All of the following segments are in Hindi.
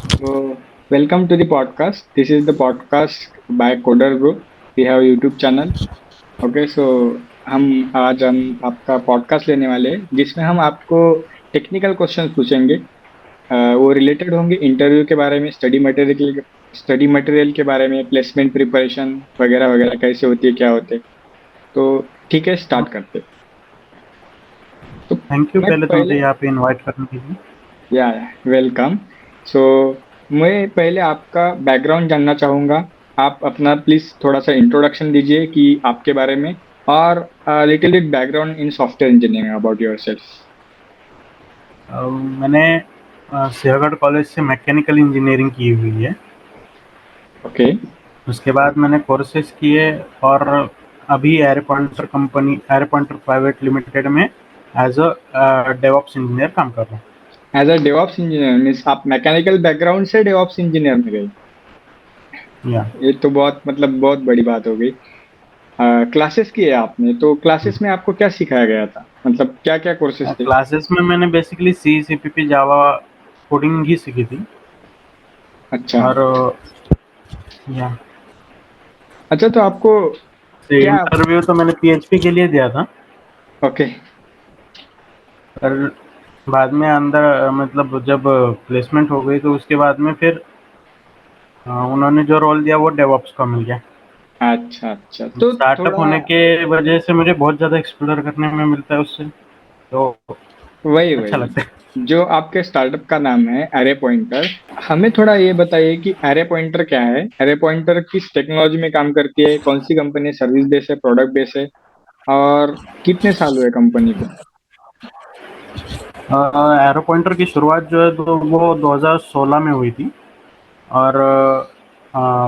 So, welcome to the podcast. This is the podcast by Coder Group. We have YouTube channel. Okay so हम आपका पॉडकास्ट लेने वाले हैं जिसमें हम आपको टेक्निकल क्वेश्चंस पूछेंगे। वो रिलेटेड होंगे इंटरव्यू के बारे में, स्टडी मटेरियल के बारे में, प्लेसमेंट प्रिपरेशन वगैरह वगैरह कैसे होती है, क्या होते हैं। तो ठीक है, स्टार्ट करते हैं। तो थैंक यू मैं पहले तो मुझे पहले यहाँ पे इनवाइट करने के लिए। या वेलकम। सो मैं पहले आपका बैकग्राउंड जानना चाहूँगा। आप अपना प्लीज थोड़ा सा इंट्रोडक्शन दीजिए कि आपके बारे में, और little bit background in software engineering about yourself. मैंने सिंहगढ़ कॉलेज से मैकेनिकल इंजीनियरिंग की हुई है। ओके। उसके बाद मैंने कोर्सेज किए और अभी एयर पॉइंटर प्राइवेट लिमिटेड में एज अ डेवऑप्स इंजीनियर काम कर रहा हूँ। As a DevOps engineer means आप मैकेनिकल बैकग्राउंड से डेवऑप्स इंजीनियर में गए। या ये तो बहुत मतलब बहुत बड़ी बात हो गई। क्लासेस किए आपने, तो क्लासेस में आपको क्या सिखाया गया था, मतलब क्या क्या कोर्सेज थे। क्लासेस में मैंने बेसिकली सी जावा कोडिंग ही सीखी थी। अच्छा। और या अच्छा, तो आपको क्या। इंटरव्यू तो मैंने पीएचपी के लिए दिया था। ओके। पर बाद में अंदर मतलब जब प्लेसमेंट हो गई तो उसके बाद में फिर उन्होंने जो रोल दिया वो डेवऑप्स का मिल गया। अच्छा अच्छा, तो स्टार्टअप थोड़ा होने के वजह से मुझे बहुत ज़्यादा एक्सप्लोर करने में मिलता है उससे, तो वही अच्छा वही लगता है। जो आपके स्टार्टअप का नाम है एरे पॉइंटर। हमें थोड़ा ये बताइए कि एरे पॉइंटर क्या है, एरे पॉइंटर किस टेक्नोलॉजी में काम करती है, कौन सी कंपनी, सर्विस बेस है, प्रोडक्ट बेस है, और कितने साल हुए कंपनी को। एरो पॉइंटर की शुरुआत जो है तो वो 2016 में हुई थी। और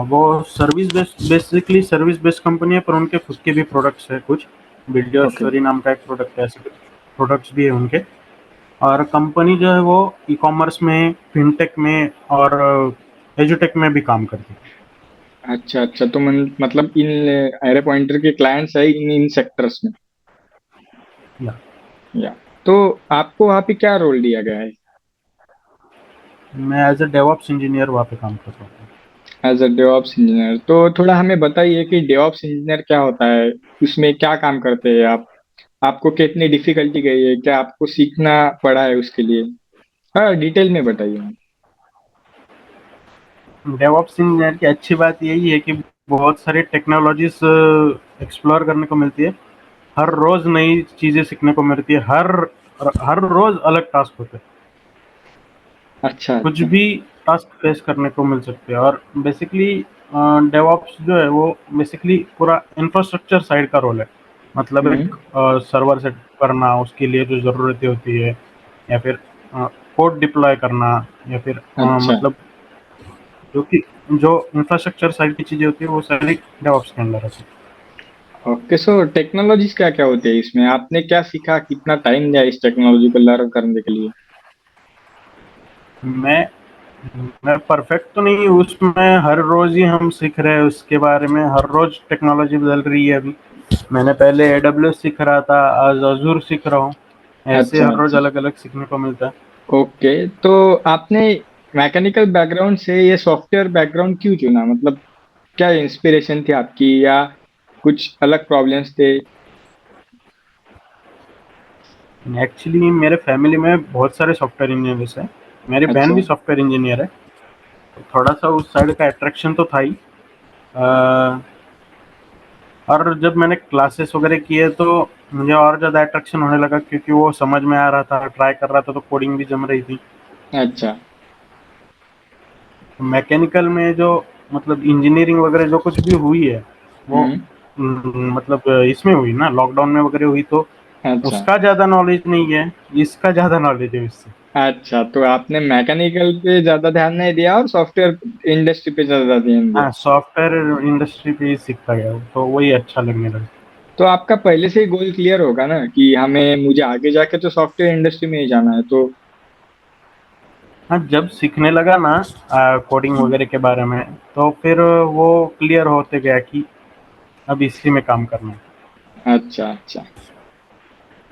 वो बेसिकली सर्विस बेस्ड कंपनी है, पर उनके खुद के भी प्रोडक्ट्स है कुछ। ओके। वीडियोस्टोरी नाम का एक प्रोडक्ट है, ऐसे प्रोडक्ट्स भी है उनके। और कंपनी जो है वो ई कॉमर्स में, फिनटेक में और एजुटेक में भी काम करती अच्छा अच्छा, तो मतलब इन एरे पॉइंटर के क्लाइंट्स है इन इन सेक्टर्स में। है। या या तो आपको वहाँ पे क्या रोल दिया गया है। मैं एज अ डेवऑप्स इंजीनियर वहाँ पे काम कर रहा हूँ। एज अ डेवऑप्स इंजीनियर, तो थोड़ा हमें बताइए कि डेवऑप्स इंजीनियर क्या होता है, उसमें क्या काम करते हैं आप, आपको कितनी डिफिकल्टी गई है, क्या आपको सीखना पड़ा है उसके लिए। हाँ, डिटेल में बताइए। डेवऑप्स इंजीनियर की अच्छी बात यही है कि बहुत सारी टेक्नोलॉजीज एक्सप्लोर करने को मिलती है। हर रोज नई चीजें सीखने को मिलती है। हर हर रोज अलग टास्क होते हैं। अच्छा कुछ अच्छा। भी टास्क फेस करने को मिल सकते हैं। और बेसिकली डेवऑप्स जो है वो बेसिकली पूरा इंफ्रास्ट्रक्चर साइड का रोल है। मतलब हम्म। एक सर्वर सेट करना, उसके लिए जो ज़रूरतें होती है, या फिर कोड डिप्लॉय करना, या फिर अच्छा। मतलब जो कि जो इंफ्रास्ट्रक्चर साइड की चीज़ें होती है वो सारी डेवऑप्स के अंदर आती ओके, सो टेक्नोलॉजीज क्या क्या होती है इसमें, आपने क्या सीखा, कितना टाइम लिया इस टेक्नोलॉजी को लर्न करने के लिए। है। मैं परफेक्ट तो नहीं हूँ उसमें। हर रोज ही हम सीख रहे हैं उसके बारे में। हर रोज टेक्नोलॉजी बदल रही है अभी। मैंने पहले AWS सीख रहा था, आज अजूर सीख रहा हूँ। ऐसे अच्छा हर रोज अच्छा। अलग अलग सीखने को मिलता है। ओके, तो आपने मैकेनिकल बैकग्राउंड से ये सॉफ्टवेयर बैकग्राउंड क्यों चुना, मतलब क्या इंस्पिरेशन थी आपकी, या कुछ अलग प्रॉब्लम्स थे। एक्चुअली मेरे फैमिली में बहुत सारे सॉफ्टवेयर इंजीनियर्स हैं। मेरी बहन अच्छा भी सॉफ्टवेयर इंजीनियर है, तो थोड़ा सा उस साइड का अट्रैक्शन तो था ही। और जब मैंने क्लासेस वगैरह किए तो मुझे और ज़्यादा अट्रैक्शन होने लगा, क्योंकि वो समझ में आ रहा था, ट्राई कर रहा था, तो कोडिंग भी जम रही थी। अच्छा। मैकेनिकल में जो मतलब इंजीनियरिंग वगैरह जो कुछ भी हुई है वो हम्म। मतलब इसमें हुई ना, लॉकडाउन में वगैरह हुई, तो अच्छा उसका ज़्यादा नॉलेज नहीं है। इसका ज़्यादा नॉलेज है इससे। अच्छा, तो आपने मैकेनिकल पे ज्यादा ध्यान नहीं दिया और सॉफ्टवेयर इंडस्ट्री पे ज्यादा ध्यान दिया। हाँ, सॉफ्टवेयर इंडस्ट्री पे ही सीखता गया, तो वही अच्छा लगने लगा। तो आपका पहले से ही गोल क्लियर होगा ना कि मुझे आगे जाके तो सॉफ्टवेयर इंडस्ट्री में ही जाना है, तो। हाँ, जब सीखने लगा ना कोडिंग हम्म। वगैरह के बारे में, तो फिर वो क्लियर होते गया कि अब इसी में काम करना है। अच्छा अच्छा,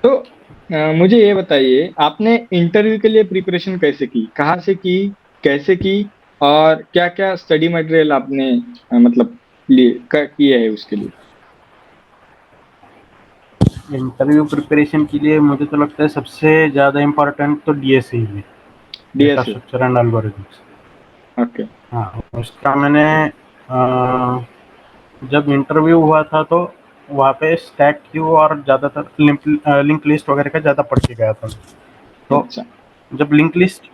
तो मुझे ये बताइए आपने इंटरव्यू के लिए प्रिपरेशन कैसे की, कहाँ से की, कैसे की, और क्या क्या स्टडी मटेरियल आपने मतलब किए है उसके लिए? इंटरव्यू प्रिपरेशन के लिए मुझे तो लगता है सबसे ज़्यादा इम्पोर्टेंट तो डीएसए ही है, data DSA. Structure and algorithms. Okay. हाँ, उसका मैंने जब इंटरव्यू हुआ था तो वहाँ पे स्टैक क्यू और ज़्यादातर लिंक लिस्ट वगैरह का ज़्यादा पढ़ के गया था। तो अच्छा। जब लिंक लिस्ट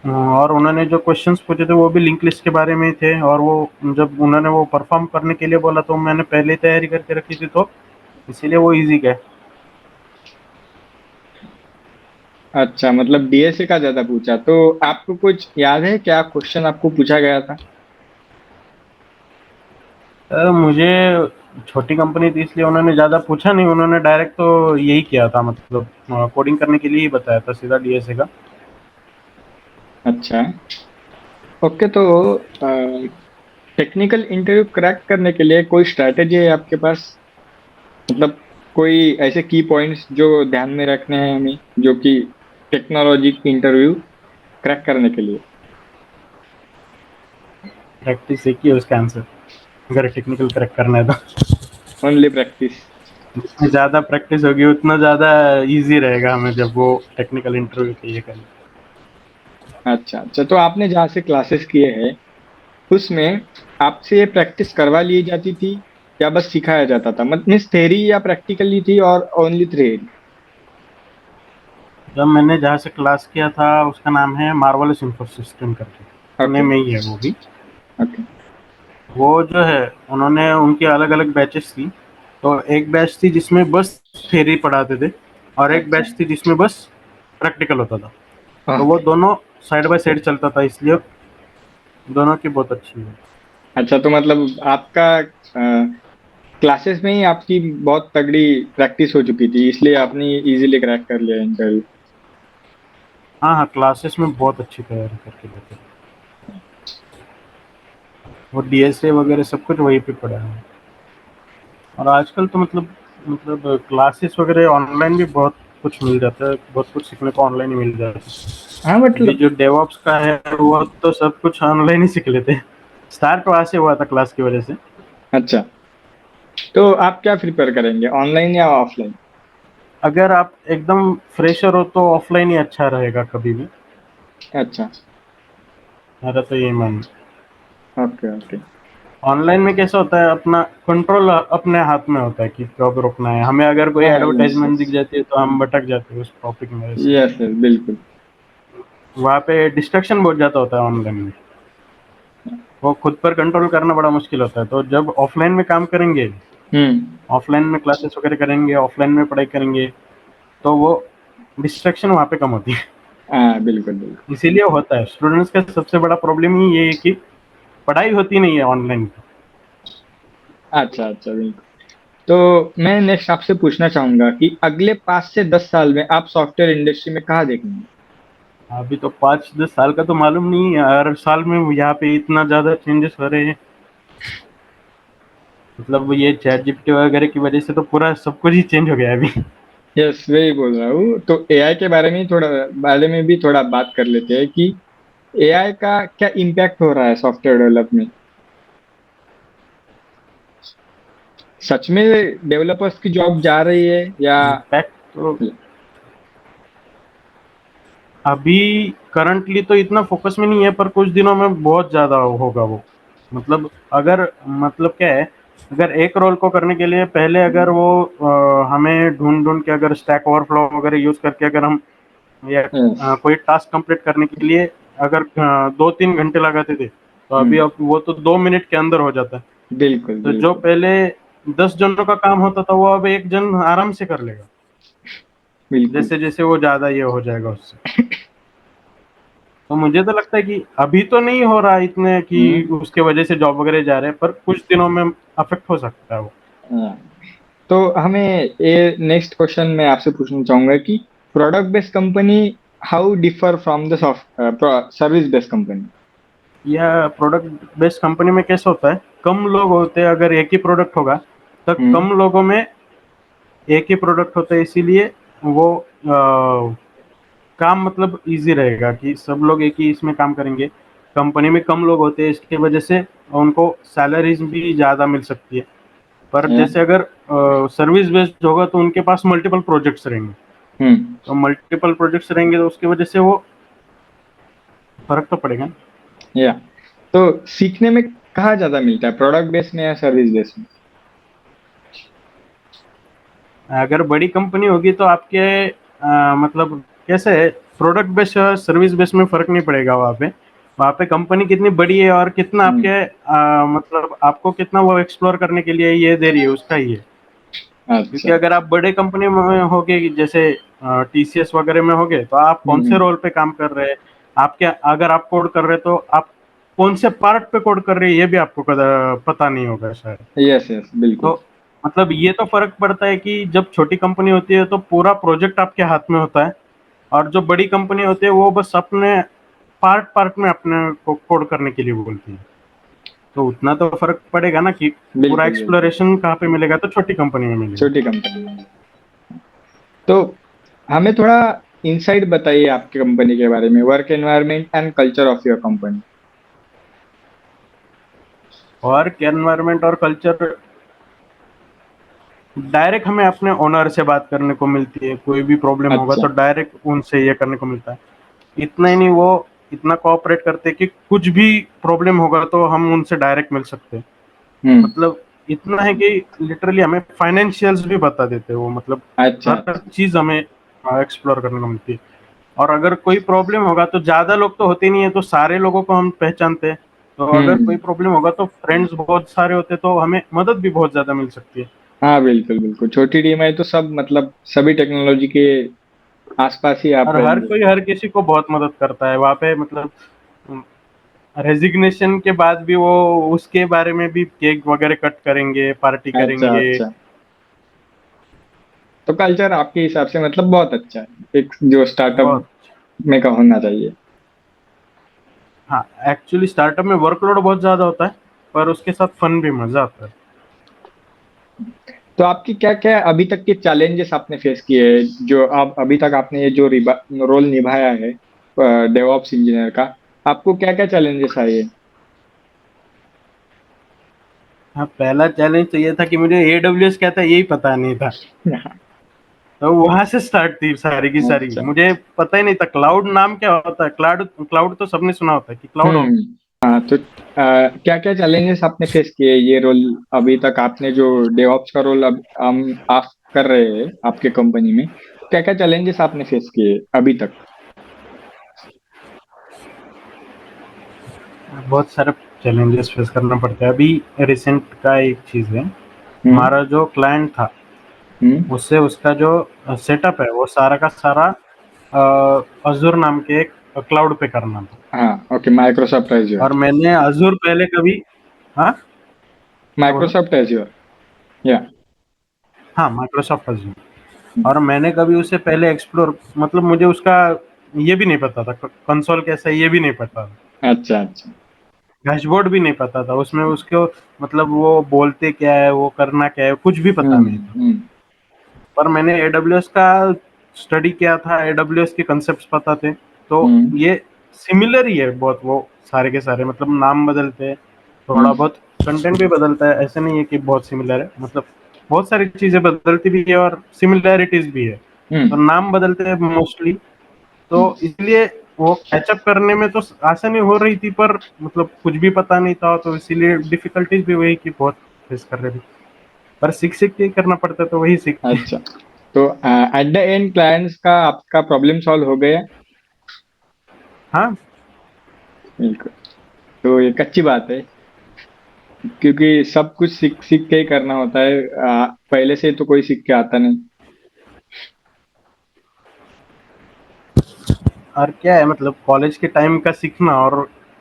और उन्होंने जो क्वेश्चंस पूछे थे वो भी लिंक लिस्ट के बारे में ही थे, और वो जब उन्होंने वो परफॉर्म करने के लिए बोला तो मैंने पहले ही तैयारी करके रखी थी, तो इसीलिए वो इजी गया। अच्छा, मतलब डीएसए का ज्यादा पूछा तो आपको कुछ याद है क्या क्वेश्चन आपको पूछा गया था? मुझे छोटी कंपनी थी इसलिए उन्होंने ज़्यादा पूछा नहीं, उन्होंने डायरेक्ट तो यही किया था, मतलब कोडिंग करने के लिए ही बताया था सीधा डीएसए का। अच्छा। ओके, तो टेक्निकल इंटरव्यू क्रैक करने के लिए कोई स्ट्रैटेजी है आपके पास? मतलब कोई ऐसे की पॉइंट्स जो ध्यान में रखने हैं हमें, जो कि टेक्नोलॉजी इंटरव्यू क्रैक करने के लिए? प्रैक्टिस एक ही है उसका आंसर, अगर टेक्निकल क्रैक करना है तो। Only practice. जितनी ज़्यादा प्रैक्टिस होगी उतना ज़्यादा इजी रहेगा हमें जब वो टेक्निकल इंटरव्यू के लिए करें। अच्छा अच्छा, तो आपने जहाँ से क्लासेस किए हैं उसमें आपसे ये प्रैक्टिस करवा ली जाती थी या बस सिखाया जाता था? मतलब मीन्स थ्योरी या प्रैक्टिकली थी और ओनली थ्योरी? जब मैंने जहाँ से क्लास किया था उसका नाम है मार्वलस इंफो सिस्टम करके, पुणे ओके। में ही है वो भी। ओके। वो जो है उन्होंने उनकी अलग अलग बैचेस थी, तो एक बैच थी जिसमें बस थ्योरी पढ़ाते थे और एक अच्छा। बैच थी जिसमें बस प्रैक्टिकल होता था। तो वो ओके। दोनों साइड बाय साइड चलता था, इसलिए दोनों की बहुत अच्छी है। अच्छा, तो मतलब आपका क्लासेस में ही आपकी बहुत तगड़ी प्रैक्टिस हो चुकी थी इसलिए आपने इजीली क्रैक कर लिया इंटरव्यू? हाँ हाँ, क्लासेस में बहुत अच्छी तैयारी करके देते थे, वो डीएसए वगैरह सब कुछ वहीं पे पढ़ा है। और आजकल तो मतलब क्लासेस वगैरह ऑनलाइन भी बहुत कुछ मिल जाता है, बहुत कुछ सीखने को ऑनलाइन ही मिल जाता हाँ है। अभी मतलब। जो डेवऑप्स का है वो तो सब कुछ ऑनलाइन ही सीख लेते हैं। स्टार्ट वहाँ से हुआ था क्लास की वजह से। अच्छा, तो आप क्या प्रिपेयर करेंगे, ऑनलाइन या ऑफलाइन? अगर आप एकदम फ्रेशर हो तो ऑफलाइन ही अच्छा रहेगा कभी भी, अच्छा। मेरा तो यही मानना है। Okay okay. ऑनलाइन में कैसा होता है, अपना कंट्रोल अपने हाथ में होता है कि कब रुकना है हमें, अगर कोई हाँ, यस एडवर्टाइजमेंट यस। दिख जाती है तो हम भटक जाते हैं उस टॉपिक में वैसे। यस यस, बिल्कुल। वहाँ पे डिस्ट्रक्शन बहुत ज़्यादा होता है ऑनलाइन में, वो खुद पर कंट्रोल करना बड़ा मुश्किल होता है। तो जब ऑफलाइन में काम करेंगे, हम्म। ऑफलाइन में क्लासेस वगैरह करेंगे, ऑफलाइन में पढ़ाई करेंगे, तो वो डिस्ट्रक्शन वहाँ पे कम होती है। हाँ, बिल्कुल बिल्कुल। इसीलिए होता है स्टूडेंट्स का सबसे बड़ा प्रॉब्लम ही ये है कि पढ़ाई होती नहीं है ऑनलाइन। अच्छा अच्छा, बिल्कुल। तो मैं नेक्स्ट आपसे पूछना चाहूंगा कि अगले 5 से 10 साल में आप सॉफ्टवेयर इंडस्ट्री में कहाँ देखेंगे? अभी तो 5-10 साल का तो मालूम नहीं है, हर साल में यहाँ पे इतना ज़्यादा चेंजेस हो रहे हैं। मतलब ये चैट जीपीटी वगैरह की वजह से तो पूरा सब कुछ ही चेंज हो गया है अभी। यस, वही बोल रहा हूँ। तो एआई के बारे में भी थोड़ा बात कर लेते हैं कि एआई का क्या इम्पैक्ट हो रहा है सॉफ्टवेयर डेवलपमेंट। सच में डेवलपर्स की जॉब जा रही है या? इम्पैक्ट तो अभी करंटली तो इतना फोकस में नहीं है, पर कुछ दिनों में बहुत ज़्यादा होगा वो। मतलब अगर मतलब क्या है, अगर एक रोल को करने के लिए पहले अगर वो हमें ढूंढ ढूंढ के अगर स्टैक ओवरफ्लो वगैरह यूज़ करके अगर हम या यस। कोई टास्क कंप्लीट करने के लिए अगर 2-3 घंटे लगाते थे, तो अभी हम्म। अब वो तो 2 मिनट के अंदर हो जाता है। बिल्कुल तो जो बिल्कुल। पहले 10 जनों का काम होता था वो अब एक जन आराम से कर लेगा, बिल्कुल। जैसे जैसे वो ज़्यादा ये हो जाएगा उससे। तो मुझे तो लगता है कि अभी तो नहीं हो रहा इतने कि हम्म। उसके वजह से जॉब वगैरह जा रहे हैं, पर कुछ दिनों में अफेक्ट हो सकता है वो। हाँ। तो हमें ये नेक्स्ट क्वेश्चन मैं आपसे पूछना चाहूंगा कि product based company how differ from the soft service based company? या प्रोडक्ट बेस्ड कंपनी में कैसा होता है, कम लोग होते हैं, अगर एक ही प्रोडक्ट होगा तो हम्म। कम लोगों में एक ही प्रोडक्ट होता है, इसीलिए वो काम मतलब इजी रहेगा कि सब लोग एक ही इसमें काम करेंगे। कंपनी में कम लोग होते हैं, इसकी वजह से उनको सैलरीज भी ज़्यादा मिल सकती है। पर या जैसे अगर सर्विस बेस्ड होगा तो उनके पास मल्टीपल प्रोजेक्ट्स रहेंगे, हम्म तो मल्टीपल प्रोजेक्ट्स रहेंगे तो उसकी वजह से वो फर्क तो पड़ेगा ना। या तो सीखने में कहाँ ज्यादा मिलता है, प्रोडक्ट बेस में या सर्विस बेस में? अगर बड़ी कंपनी होगी तो आपके मतलब कैसे है, प्रोडक्ट बेस्ड और सर्विस बेस्ड में फर्क नहीं पड़ेगा। वहाँ पे कंपनी कितनी बड़ी है और कितना हम्म। आपके मतलब आपको कितना वो एक्सप्लोर करने के लिए ये दे रही है, उसका ही है। क्योंकि अच्छा। अगर आप बड़े कंपनी में होगे, जैसे टीसीएस वगैरह में होगे, तो आप कौन से हम्म। रोल पे काम कर रहे हैं, आपके अगर आप कोड कर रहे हैं तो आप कौन से पार्ट पे कोड कर रहे हैं ये भी आपको पता नहीं होगा शायद। यस यस बिल्कुल। तो मतलब ये तो फर्क पड़ता है कि जब छोटी कंपनी होती है तो पूरा प्रोजेक्ट आपके हाथ में होता है, और जो बड़ी कंपनी होती है वो बस अपने पार्ट पार्ट में अपने को कोड करने के लिए बोलती है। तो उतना तो फर्क पड़ेगा ना कि पूरा बिल्कुल बिल्कुल। एक्सप्लोरेशन कहाँ पे मिलेगा, तो छोटी कंपनी में मिलेगा। छोटी कंपनी। तो हमें थोड़ा इंसाइट बताइए आपकी कंपनी के बारे में, work environment and culture of your company. Work environment और कल्चर डायरेक्ट हमें अपने ओनर से बात करने को मिलती है, कोई भी प्रॉब्लम होगा अच्छा। तो डायरेक्ट उनसे ये करने को मिलता है। इतना ही नहीं, वो इतना कोऑपरेट करते हैं कि कुछ भी प्रॉब्लम होगा तो हम उनसे डायरेक्ट मिल सकते हैं। हम्म। मतलब इतना है कि लिटरली हमें फाइनेंशियल्स भी बता देते हैं वो, मतलब अच्छा हर अच्छा। चीज हमें एक्सप्लोर करने को मिलती है। और अगर कोई प्रॉब्लम होगा तो ज्यादा लोग तो होते नहीं है, तो सारे लोगों को हम पहचानते हैं। तो अगर कोई हम्म। प्रॉब्लम होगा तो फ्रेंड्स बहुत सारे होते हैं, तो हमें मदद भी बहुत ज्यादा मिल सकती है। हाँ बिल्कुल बिल्कुल, छोटी टीम है तो सब मतलब सभी टेक्नोलॉजी के आसपास ही आप और हर रहेंगे। कोई हर किसी को बहुत मदद करता है वहाँ पे, मतलब रेजिग्नेशन के बाद भी वो उसके बारे में भी केक वगैरह कट करेंगे, पार्टी अच्छा करेंगे। अच्छा। तो कल्चर आपके हिसाब से मतलब बहुत अच्छा है, एक जो स्टार्टअप बहुत। में का होना चाहिए। हाँ, एक्चुअली स्टार्टअप में वर्कलोड बहुत ज्यादा होता है, पर उसके साथ फन भी, मजा आता है। तो आपकी क्या क्या अभी तक के चैलेंजेस आपने फेस किए हैं, जो आप अभी तक आपने ये जो रोल निभाया है डेवऑप्स इंजीनियर का, आपको क्या क्या चैलेंजेस आए हैं? हाँ, पहला चैलेंज तो ये था कि मुझे एडब्ल्यूएस क्या था यही पता नहीं था। तो वहां से स्टार्ट थी सारी की सारी, अच्छा। मुझे पता ही नहीं था क्लाउड नाम क्या होता है। क्लाउड क्लाउड तो सबने सुना होता है कि क्लाउड होगा। हम्म। हाँ तो क्या क्या चैलेंजेस आपने फेस किए ये रोल, अभी तक आपने जो डेवऑप्स का रोल अब हम आप कर रहे हैं आपके कंपनी में, क्या क्या चैलेंजेस आपने फेस किए अभी तक? बहुत सारे चैलेंजेस फेस करना पड़ता है। अभी रिसेंट का एक चीज है, हम्म। हमारा जो क्लाइंट था हम्म। उससे उसका जो सेटअप है वो सारा का सारा अजूर नाम के एक क्लाउड पे करना था। हाँ ओके, माइक्रोसॉफ्ट एज्योर। और मैंने अजूर पहले कभी, हाँ क्या बोला, माइक्रोसॉफ्ट एज्योर। या। हाँ माइक्रोसॉफ्ट अजूर। और मैंने कभी उसे पहले एक्सप्लोर, मतलब मुझे उसका ये भी नहीं पता था कंसोल कैसा है, ये भी नहीं पता था। अच्छा अच्छा। डैशबोर्ड भी नहीं पता था उसमें उसको, मतलब वो बोलते क्या है, वो करना क्या है, कुछ भी पता नहीं था। हम्म। पर मैंने एडब्ल्यूएस का स्टडी किया था, एडब्ल्यूएस के कंसेप्ट्स पता थे। तो हम्म। ये सिमिलर ही है बहुत, वो सारे के सारे, मतलब नाम बदलते हैं, थोड़ा हम्म। बहुत कंटेंट भी बदलता है, ऐसे नहीं है कि बहुत सिमिलर है। मतलब बहुत सारी चीजें बदलती भी है और सिमिलैरिटीज भी है, तो हम्म। नाम बदलते हैं मोस्टली। तो हम्म। इसलिए वो कैचअप करने में तो आसानी हो रही थी, पर मतलब कुछ भी पता नहीं था, तो इसीलिए डिफिकल्टीज भी वही कि बहुत फेस कर रहे थे। पर सीख सीख के करना पड़ता है, तो वही सीखते हैं। अच्छा। तो एट द एंड क्लाइंट्स का आपका प्रॉब्लम सॉल्व हो गया? हाँ। बिल्कुल। तो ये अच्छी बात है, क्योंकि सब कुछ सीख सीख के ही करना होता है, पहले से तो कोई सीख के आता नहीं। और क्या है, मतलब कॉलेज के टाइम का सीखना और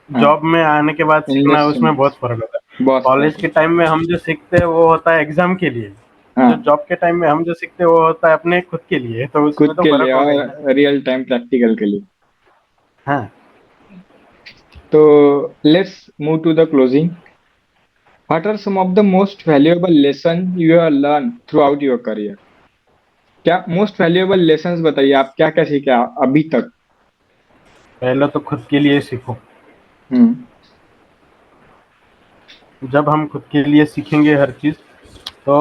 हाँ। जॉब में आने के बाद सीखना, उसमें इन्वेस्टमेंट। बहुत फर्क होता है। बहुत कॉलेज फर्क के है। टाइम में हम जो सीखते हैं वो होता है एग्जाम के लिए, जो हाँ, जॉब के टाइम में हम जो सीखते हैं वो होता है अपने खुद के लिए, तो उसमें खुद तो के लिए फर्क होगा ही ना। और रियल टाइम प्रैक्टिकल के लिए। हाँ। तो let's move to the closing. What are some of the most valuable lesson you have learn throughout your career? क्या मोस्ट वैल्यूएबल लेसन्स बताइए, आप क्या क्या सीखे अभी तक? पहले तो खुद के लिए सीखो, हम्म। जब हम खुद के लिए सीखेंगे हर चीज, तो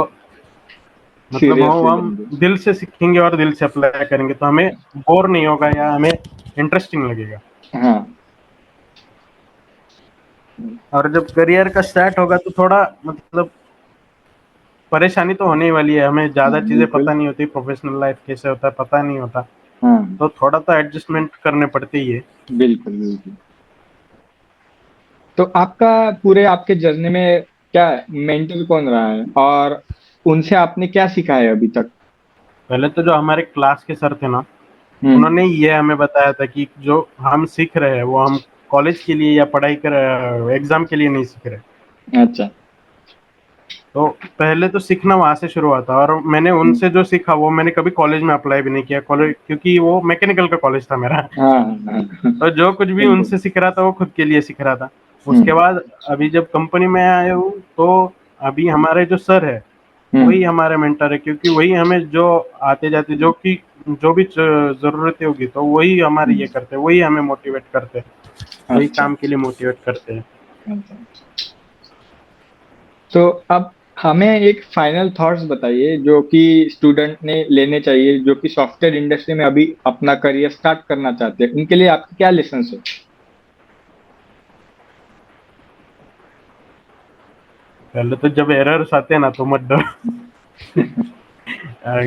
मतलब सीरियसली हम लेंगे। दिल से सीखेंगे और दिल से अप्लाई करेंगे, तो हमें बोर नहीं होगा या हमें इंटरेस्टिंग लगेगा। हाँ। और जब करियर का स्टार्ट होगा तो थोड़ा मतलब परेशानी तो होने ही वाली है, हमें हाँ ज्यादा चीजें बिल्कुल। पता नहीं होती, प्रोफेशनल लाइफ कैसे होता है पता नहीं होता, हाँ तो थोड़ा तो एडजस्टमेंट करने पड़ते ही है। बिल्कुल बिल्कुल। तो आपका पूरे आपके जर्नी में क्या मेंटर कौन रहा है, और उनसे आपने क्या सीखा है अभी तक? पहले तो जो हमारे क्लास के सर थे ना, हम्म। उन्होंने ये हमें बताया था कि जो हम सीख रहे हैं वो हम कॉलेज के लिए या पढ़ाई कर एग्जाम के लिए नहीं सीख रहे। अच्छा। तो पहले तो सीखना वहां से शुरू हुआ था, और मैंने हम्म। उनसे जो सीखा वो मैंने कभी कॉलेज में अप्लाई भी नहीं किया, कॉलेज क्योंकि वो मैकेनिकल का कॉलेज था मेरा। हाँ हाँ हाँ। तो जो कुछ भी बिल्कुल। उनसे सीख रहा था वो खुद के लिए सीख रहा था। उसके हम्म। बाद अभी जब कंपनी में आया हूँ, तो अभी हमारे जो सर है वही हम्म। हमारे मेंटर है, क्योंकि वही हमें जो आते जाते जो भी जरूरतें होगी तो वही हमारी ये हम्म। करते हैं, वही हमें मोटिवेट करते हैं, वही अच्छा। काम के लिए मोटिवेट करते हैं। अच्छा। तो अब हमें एक फाइनल थॉट्स बताइए जो कि स्टूडेंट ने लेने चाहिए, जो कि सॉफ्टवेयर इंडस्ट्री में अभी अपना करियर स्टार्ट करना चाहते हैं, उनके लिए आपके क्या लेसन है? पहले तो जब एरर्स आते हैं ना तो मत डरो।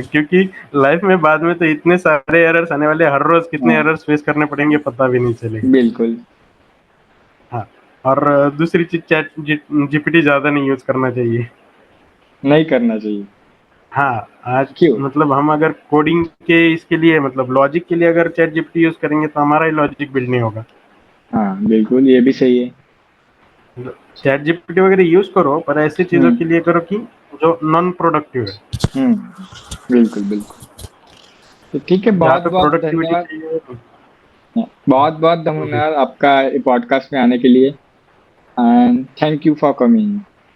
क्योंकि लाइफ में बाद में तो इतने सारे एरर्स आने वाले हैं, हर रोज कितने हाँ एरर्स फेस करने पड़ेंगे पता भी नहीं चलेगा। बिल्कुल। हाँ। और दूसरी चीज, चैट जीपीटी ज्यादा नहीं यूज करना चाहिए। नहीं करना चाहिए। हाँ। आज क्यों? मतलब हम अगर कोडिंग के इसके लिए मतलब लॉजिक के लिए अगर चैट जीपीटी यूज करेंगे तो हमारा ही लॉजिक बिल्ड नहीं होगा। हाँ बिल्कुल, ये भी सही है। चैट जीपीटी वगैरह यूज करो पर ऐसी चीजों हम्म। के लिए करो कि जो नॉन प्रोडक्टिव है। बिल्कुल बिल्कुल। तो ठीक है, जहाँ बहुत पे बहुत प्रोडक्टिविटी धन्यवाद। चाहिए। बहुत बहुत धन्यवाद आपका पॉडकास्ट में आने के लिए, and thank you for coming.